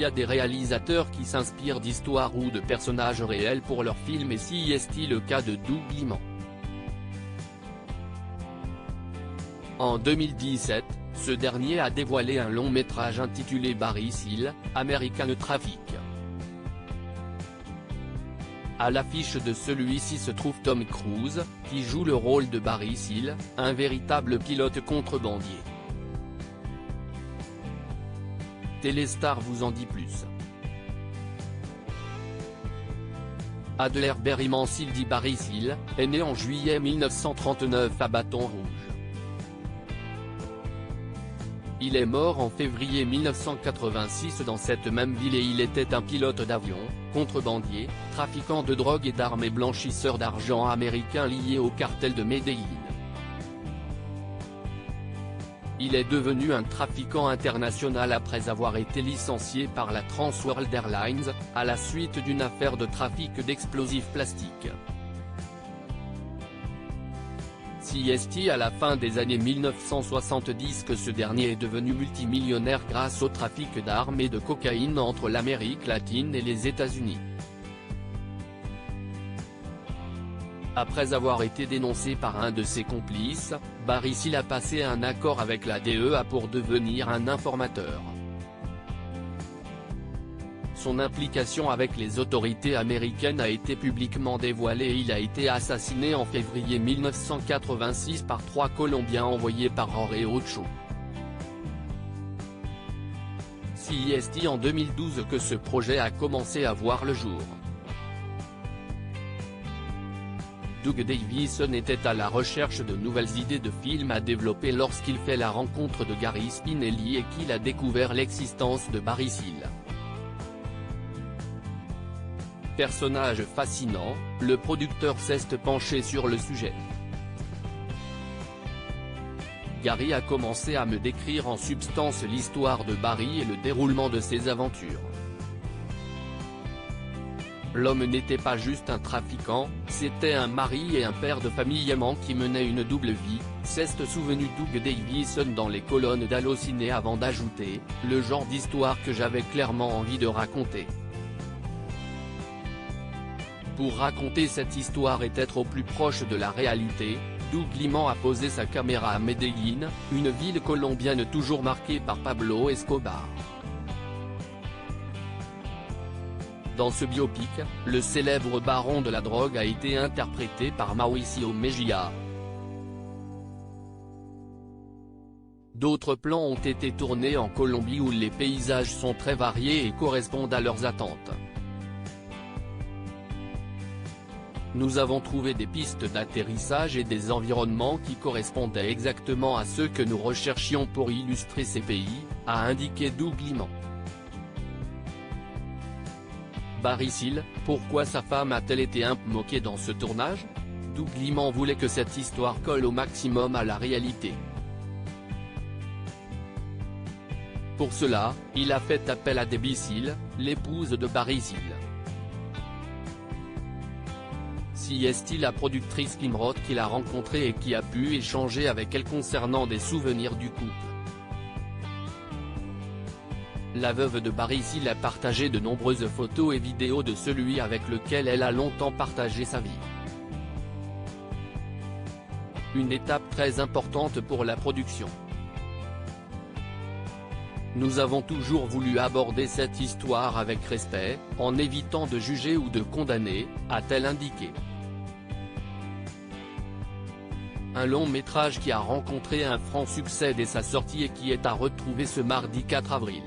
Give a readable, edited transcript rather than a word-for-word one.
y a des réalisateurs qui s'inspirent d'histoires ou de personnages réels pour leurs films, et si est-il le cas de Doug Liman. En 2017, ce dernier a dévoilé un long métrage intitulé Barry Seal, American Traffic. À l'affiche de celui-ci se trouve Tom Cruise, qui joue le rôle de Barry Seal, un véritable pilote contrebandier. Téléstar vous en dit plus. Adler Berryman Seal dit Barry Seal, est né en juillet 1939 à Baton Rouge. Il est mort en février 1986 dans cette même ville et il était un pilote d'avion, contrebandier, trafiquant de drogue et d'armes et blanchisseur d'argent américain lié au cartel de Medellín. Il est devenu un trafiquant international après avoir été licencié par la Trans World Airlines, à la suite d'une affaire de trafic d'explosifs plastiques. Si est-il à la fin des années 1970 que ce dernier est devenu multimillionnaire grâce au trafic d'armes et de cocaïne entre l'Amérique latine et les États-Unis. Après avoir été dénoncé par un de ses complices, Barry Seal a passé un accord avec la DEA pour devenir un informateur. Son implication avec les autorités américaines a été publiquement dévoilée et il a été assassiné en février 1986 par 3 Colombiens envoyés par Jorge Ocho. Si est en 2012 que ce projet a commencé à voir le jour. Doug Davison était à la recherche de nouvelles idées de films à développer lorsqu'il fait la rencontre de Gary Spinelli et qu'il a découvert l'existence de Barry Seal. Personnage fascinant, le producteur s'est penché sur le sujet. Gary a commencé à me décrire en substance l'histoire de Barry et le déroulement de ses aventures. L'homme n'était pas juste un trafiquant, c'était un mari et un père de famille aimant qui menait une double vie, s'est souvenu Doug Davison dans les colonnes d'Allociné avant d'ajouter, le genre d'histoire que j'avais clairement envie de raconter. Pour raconter cette histoire et être au plus proche de la réalité, Doug Liman a posé sa caméra à Medellín, une ville colombienne toujours marquée par Pablo Escobar. Dans ce biopic, le célèbre baron de la drogue a été interprété par Mauricio Mejia. D'autres plans ont été tournés en Colombie où les paysages sont très variés et correspondent à leurs attentes. Nous avons trouvé des pistes d'atterrissage et des environnements qui correspondaient exactement à ceux que nous recherchions pour illustrer ces pays, a indiqué Doug Liman. Barry Seal, pourquoi sa femme a-t-elle été moquée dans ce tournage? Doug Liman voulait que cette histoire colle au maximum à la réalité. Pour cela, il a fait appel à Debbie Seal, l'épouse de Barry Seal. Si est-il la productrice Kim Roth qu'il a rencontrée et qui a pu échanger avec elle concernant des souvenirs du couple. La veuve de Barry Seal a partagé de nombreuses photos et vidéos de celui avec lequel elle a longtemps partagé sa vie. Une étape très importante pour la production. Nous avons toujours voulu aborder cette histoire avec respect, en évitant de juger ou de condamner, a-t-elle indiqué. Un long métrage qui a rencontré un franc succès dès sa sortie et qui est à retrouver ce mardi 4 avril.